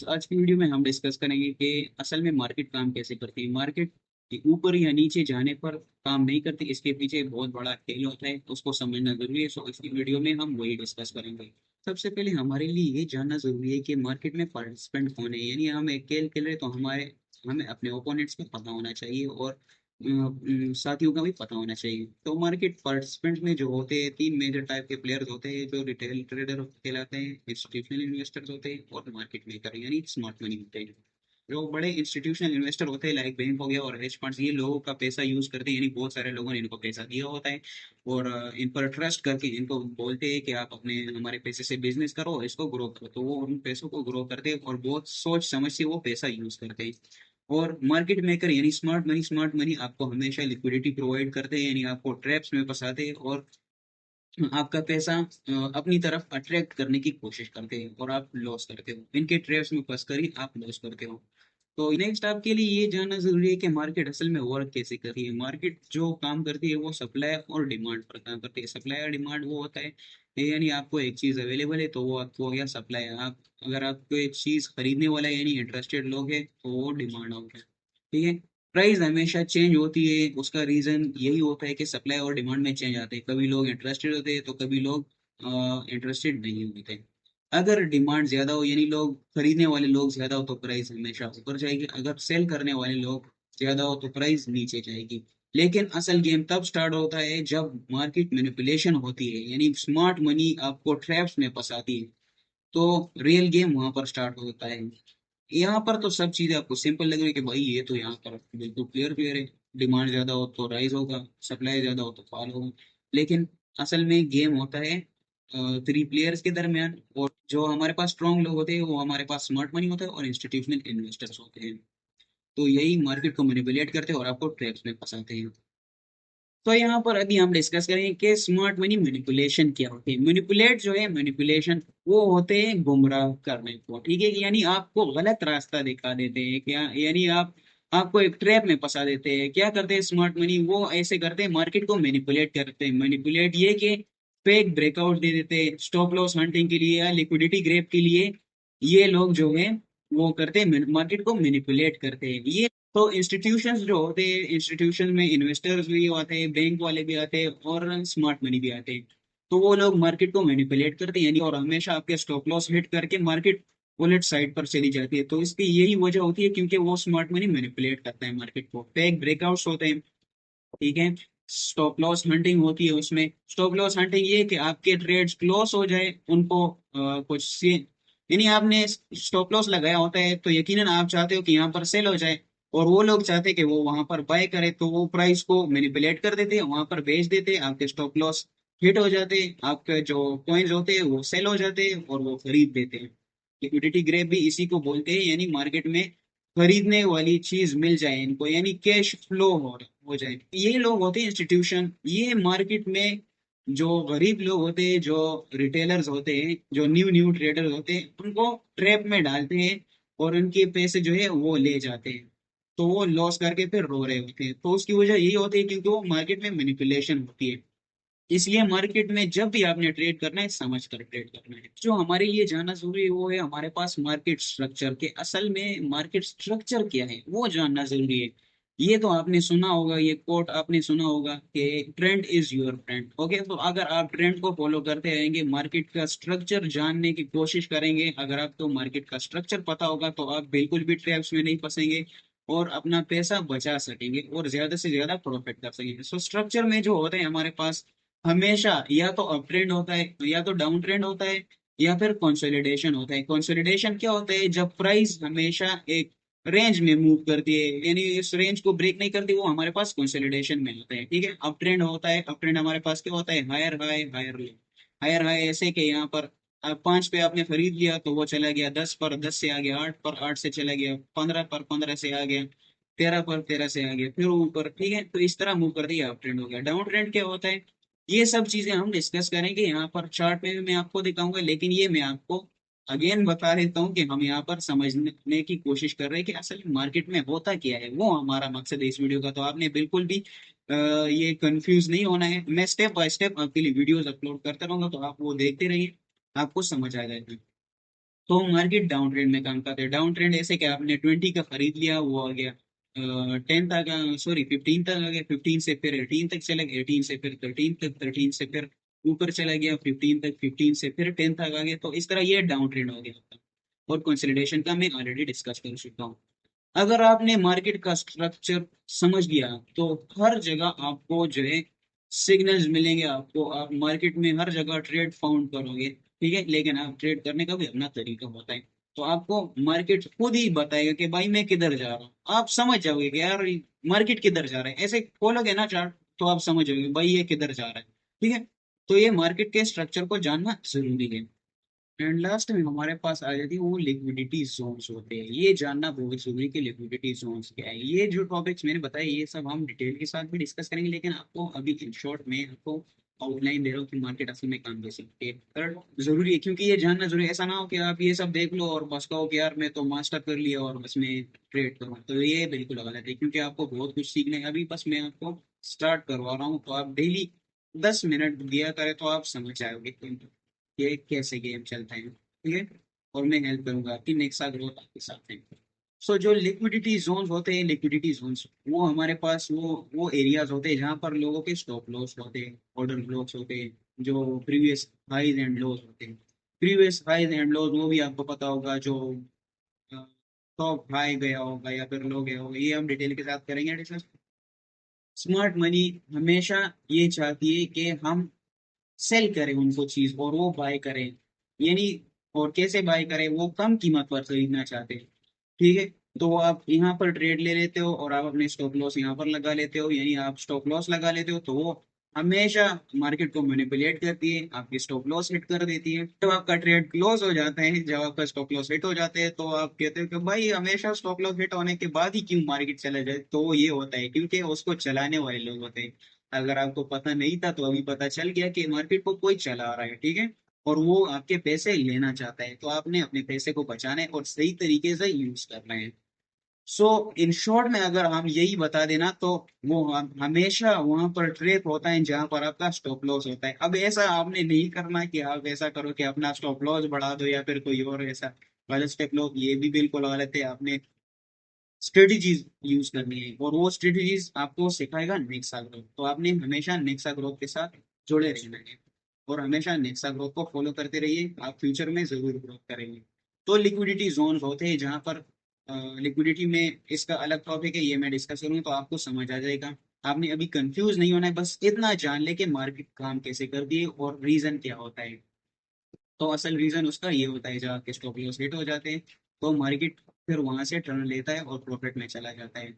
आज की वीडियो में हम डिस्कस करेंगे कि असल में मार्केट काम कैसे करती है। मार्केट ऊपर या नीचे जाने पर काम नहीं करती, इसके पीछे एक बहुत बड़ा खेल होता है, उसको समझना जरूरी है। सो इसकी वीडियो में हम वही डिस्कस करेंगे। सबसे पहले हमारे लिए ये जानना जरूरी है कि मार्केट में पार्टिसिपेंट कौन है। यानी हम एक खेल खेल रहे हैं तो हमें अपने ओपोनेंट्स का पता होना चाहिए और साथियों का भी पता होना चाहिए। तो मार्केट पार्टिसिपेंट में जो होते हैं, तीन मेजर टाइप के प्लेयर्स होते हैं, जो रिटेल ट्रेडर कहलाते हैं, इंस्टीट्यूशनल इन्वेस्टर्स होते हैं और मार्केट मेकर यानी स्मार्ट मनी होते हैं। जो बड़े इंस्टीट्यूशनल इन्वेस्टर होते हैं लाइक बैंक हो गया और हेज फंड्स, ये लोगों का पैसा यूज करते हैं। यानी बहुत सारे लोगों ने इनको पैसा दिया होता है और इन पर ट्रस्ट करके इनको बोलते हैं कि आप अपने हमारे पैसे से बिजनेस करो, इसको ग्रो करो। तो वो उन पैसों को ग्रो करते हैं और बहुत सोच समझ से वो पैसा यूज करते हैं। और मार्केट मेकर यानी स्मार्ट मनी आपको हमेशा लिक्विडिटी प्रोवाइड करते हैं, यानी आपको ट्रैप्स में फंसाते हैं और आपका पैसा अपनी तरफ अट्रैक्ट करने की कोशिश करते हैं और आप लॉस करते हो। इनके ट्रैप्स में फंसकर ही आप लॉस करते हो। तो नेक्स्ट आपके लिए ये जानना जरूरी है कि मार्केट असल में वर्क कैसे कर रही है। मार्केट जो काम करती है वो सप्लाई और डिमांड पर काम करती है। सप्लाई और डिमांड वो होता है, यानी आपको एक चीज अवेलेबल है तो वो आपको हो गया सप्लाई। आप अगर आपको एक चीज खरीदने वाला है यानी इंटरेस्टेड लोग है तो वो डिमांड हो गया। ठीक है। प्राइस हमेशा चेंज होती है, उसका रीजन यही होता है कि सप्लाई और डिमांड में चेंज आते हैं। कभी लोग इंटरेस्टेड होते हैं तो कभी लोग इंटरेस्टेड नहीं होते। अगर डिमांड ज्यादा हो यानी लोग खरीदने वाले लोग ज्यादा हो तो प्राइस हमेशा ऊपर जाएगी, अगर सेल करने वाले लोग ज्यादा हो तो प्राइस नीचे जाएगी। लेकिन असल गेम तब स्टार्ट होता है जब मार्केट मैनिपुलेशन होती है, यानी स्मार्ट मनी आपको ट्रैप्स में फंसाती है। तो रियल गेम वहां पर स्टार्ट होता है। यहाँ पर तो सब चीजें आपको सिंपल लग रही है कि भाई ये तो यहाँ पर बिल्कुल क्लियर क्लियर है। डिमांड ज्यादा हो तो राइज होगा, सप्लाई ज्यादा हो तो फॉल होगा। लेकिन असल में गेम होता है थ्री प्लेयर्स के दरमियान, और जो हमारे पास स्ट्रांग लोग होते हैं वो हमारे पास स्मार्ट मनी होता है और इंस्टीट्यूशनल इन्वेस्टर्स होते हैं। तो यही मार्केट को मैनिपुलेट करते हैं और आपको ट्रैप्स में फंसाते हैं। तो यहाँ पर अभी हम डिस्कस करेंगे कि स्मार्ट मनी मैनिपुलेशन क्या होती है। मैनिपुलेट जो है, मैनिपुलेशन वो होते हैं गुमराह करने को। ठीक है, यानी आपको गलत रास्ता दिखा देते हैं क्या, यानी आपको एक ट्रैप में फंसा देते हैं। क्या करते हैं स्मार्ट मनी, वो ऐसे करते हैं, मार्केट को मैनिपुलेट करते हैं। मैनिपुलेट ये कि फेक ब्रेकआउट दे देते हैं स्टॉप लॉस हंटिंग के लिए या लिक्विडिटी ग्रेप के लिए। ये लोग जो है वो करते हैं, मार्केट को मैनिपुलेट करते हैं। ये तो इंस्टीट्यूशंस जो होते हैं, इंस्टीट्यूशन में इन्वेस्टर्स भी आते हैं, बैंक वाले भी आते हैं और स्मार्ट मनी भी आते हैं। तो वो लोग मार्केट को मैनिपुलेट करते हैं यानी, और हमेशा आपके स्टॉप लॉस हिट करके मार्केट बुलेट साइड पर चली जाती है। तो इसकी यही वजह होती है क्योंकि वो स्मार्ट मनी मैनिपुलेट करता है मार्केट को। फेक ब्रेकआउट्स होते हैं। ठीक है। स्टॉप लॉस हंटिंग होती है, उसमें स्टॉप लॉस हंटिंग ये कि आपके ट्रेड्स क्लोज हो जाए उनको यानी आपने स्टॉप लॉस लगाया होता है तो यकीनन आप चाहते हो कि यहाँ पर सेल हो जाए, और वो लोग चाहते हैं कि वो वहां पर बाय करे, तो वो प्राइस को मैनिपुलेट कर देते हैं, वहां पर बेच देते हैं, आपके स्टॉप लॉस हिट हो जाते हैं, आपके जो कॉइन्स होते हैं वो सेल हो जाते हैं और वो खरीद देते हैं। लिक्विडिटी ग्रेप भी इसी को बोलते हैं, यानी मार्केट में खरीदने वाली चीज मिल जाए इनको, यानी कैश फ्लो हो जाए। ये लोग होते हैं इंस्टीट्यूशन। ये मार्केट में जो गरीब लोग होते हैं, जो रिटेलर्स होते हैं, जो न्यू न्यू ट्रेडर्स होते हैं, उनको ट्रैप में डालते हैं और उनके पैसे जो है वो ले जाते हैं। तो वो लॉस करके फिर रो रहे होते हैं। तो उसकी वजह यही होती है क्योंकि वो मार्केट में मैनिपुलेशन होती है। इसलिए मार्केट में जब भी आपने ट्रेड करना है समझ कर ट्रेड करना है। जो हमारे लिए जानना जरूरी है वो है हमारे पास मार्केट स्ट्रक्चर के। असल में मार्केट स्ट्रक्चर क्या है वो जानना जरूरी है। ये तो आपने सुना होगा, ये कोट आपने सुना होगा कि trend is your friend. Okay, तो अगर आप ट्रेंड को फॉलो करते रहेंगे, मार्केट का स्ट्रक्चर जानने की कोशिश करेंगे, अगर आपको मार्केट का स्ट्रक्चर पता होगा तो आप बिल्कुल भी ट्रैप्स में नहीं फंसेंगे और अपना पैसा बचा सकेंगे और ज्यादा से ज्यादा प्रॉफिट कर सकेंगे। सो स्ट्रक्चर में जो होता है हमारे पास, हमेशा या तो अप ट्रेंड होता है या तो डाउन ट्रेंड होता है या फिर कंसोलिडेशन होता है। कंसोलिडेशन क्या होता है, जब प्राइस हमेशा एक रेंज में मूव करती है यानी इस रेंज को ब्रेक नहीं करती, वो हमारे पास कंसोलिडेशन में होता है। ठीक है। अप ट्रेंड होता है, अप ट्रेंड हमारे पास क्या होता है, higher high higher low. Higher high ऐसे कि यहाँ पर आप 5 पे आपने खरीद लिया तो वो चला गया 10 पर, 10 से आ गया 8 पर, 8 से चला गया 15 पर, 15 से आ गया 13 पर, 13 से आ गया फिर ऊपर। ठीक है, तो इस तरह मूव कर दिया, अप ट्रेंड हो गया। डाउन ट्रेंड क्या होता है, ये सब चीजें हम डिस्कस करेंगे यहाँ पर, चार्ट में भी मैं आपको दिखाऊंगा, लेकिन ये मैं आपको अगेन बता देता हूँ कि हम यहाँ पर समझने की कोशिश कर रहे हैं कि असल मार्केट में होता क्या है। वो हमारा मकसद है इस वीडियो का। तो आपने बिल्कुल भी ये कंफ्यूज नहीं होना है। मैं स्टेप बाय स्टेप आपके लिए वीडियोस अपलोड करता रहूंगा, तो आप वो देखते रहिए, आपको समझ आ जाएगा। तो मार्केट डाउन ट्रेंड में काम करते हैं। डाउन ट्रेंड ऐसे कि आपने 20 का खरीद लिया, वो आ गया 10 तक, सॉरी 15 तक आ गया, 15 से फिर 18 तक चला गया, 18 से फिर 13 तक, 13 से फिर ऊपर चला गया 15 तक, 15 से फिर 10 तक आ गया। तो इस तरह ये डाउन ट्रेंड हो गया आपका। और कंसोलिडेशन का मैं ऑलरेडी डिस्कस कर चुका हूँ। अगर आपने मार्केट का स्ट्रक्चर समझ लिया तो हर जगह आपको जो है सिग्नल्स मिलेंगे, आपको आप मार्केट में हर जगह ट्रेड फाउंड करोगे, ठीक है। लेकिन आप ट्रेड करने का भी अपना तरीका होता है। तो आपको मार्केट खुद ही बताएगा कि भाई मैं किधर जा रहा हूँ। आप समझ जाओगे कि यार मार्केट किधर जा रहा है, ऐसे खोलोगे ना चार्ट तो आप समझ जाओगे भाई ये किधर जा रहा है, ठीक है। तो ये मार्केट के स्ट्रक्चर को जानना जरूरी है। एंड लास्ट में हमारे पास आ जाती है वो लिक्विडिटी जोन्स होते हैं। ये जानना बहुत जरूरी है कि लिक्विडिटी जोन्स क्या है। ये जो टॉपिक्स मैंने बताए ये सब हम डिटेल के साथ भी डिस्कस करेंगे, लेकिन आपको अभी इन शॉर्ट में आपको आउटलाइन दे रहा हूँ कि मार्केट असल में काम कैसे करती है। पर जरूरी है क्योंकि ये जानना जरूरी है। ऐसा ना हो कि आप ये सब देख लो और बस कहो कि यार मैं तो मास्टर कर लिया और बस मैं ट्रेड करूँ, तो ये बिल्कुल गलत है। क्योंकि आपको बहुत कुछ सीखना है। अभी बस मैं आपको स्टार्ट करवा रहा हूँ, तो आप डेली 10 मिनट दिया करें तो आप समझ जाओगे कि ये कैसे गेम चलता है, ठीक है। और मैं हेल्प करूंगा आपकी नेक्स्ट ग्रोथ आपके साथ है। सो जो लिक्विडिटी जोन्स होते हैं, लिक्विडिटी जोन्स वो हमारे पास वो एरियाज होते हैं जहाँ पर लोगों के स्टॉप लॉस होते हैं, ऑर्डर ब्लॉक्स होते हैं, जो प्रीवियस हाइज एंड लोज होते हैं। प्रीवियस हाइज एंड लोज वो भी आपको पता होगा, जो टॉप हाई गया होगा या फिर लो गया होगा, ये हम डिटेल के साथ करेंगे डिस्कस। स्मार्ट मनी हमेशा ये चाहती है कि हम सेल करें उनको चीज और वो बाय करें, यानी और कैसे बाय करें, वो कम कीमत पर खरीदना चाहते हैं, ठीक है। तो आप यहाँ पर ट्रेड ले लेते हो और आप अपने स्टॉप लॉस यहाँ पर लगा लेते हो, यानी आप स्टॉप लॉस लगा लेते हो तो वो हमेशा मार्केट को मैनिपुलेट करती है, आपकी स्टॉप लॉस हिट कर देती है। जब आपका ट्रेड क्लोज हो जाता है, जब आपका स्टॉप लॉस हिट हो जाते हैं, तो आप कहते हो कि भाई हमेशा स्टॉप लॉस हिट होने के बाद ही क्यों मार्केट चला जाए। तो ये होता है क्योंकि उसको चलाने वाले लोग होते हैं। अगर आपको पता नहीं था तो अभी पता चल गया कि मार्केट को कोई चला रहा है, ठीक है। और वो आपके पैसे लेना चाहता है, तो आपने अपने पैसे को बचाना है और सही तरीके से यूज करना है। सो इन शॉर्ट में अगर हम यही बता देना तो वो हमेशा वहां पर ट्रेप होता है जहां पर आपका स्टॉप लॉस होता है। अब ऐसा आपने नहीं करना कि आप ऐसा करो कि अपना स्टॉप लॉस बढ़ा दो या फिर कोई और ऐसा गलत स्टेप लो, ये भी बिल्कुल गलत है। आपने स्ट्रेटजीज यूज करनी है और वो स्ट्रेटजीज आपको सिखाएगा नेक्सा ग्रोथ। तो आपने हमेशा नेक्सा ग्रोथ के साथ जुड़े रहना है और हमेशा नेक्सा ग्रोथ को फॉलो करते रहिए, आप फ्यूचर में जरूर ग्रोथ करेंगे। तो लिक्विडिटी जोन होते हैं जहां पर लिक्विडिटी में इसका अलग टॉपिक है, ये मैं डिस्कस करूंगा तो आपको समझ आ जाएगा। आपने अभी कंफ्यूज नहीं होना है, बस इतना जान ले कि मार्केट काम कैसे करती है और रीजन क्या होता है। तो असल रीजन उसका ये होता है, जब आपके स्टॉप लॉस हिट हो जाते हैं तो मार्केट फिर वहां से टर्न लेता है और प्रॉफिट में चला जाता है।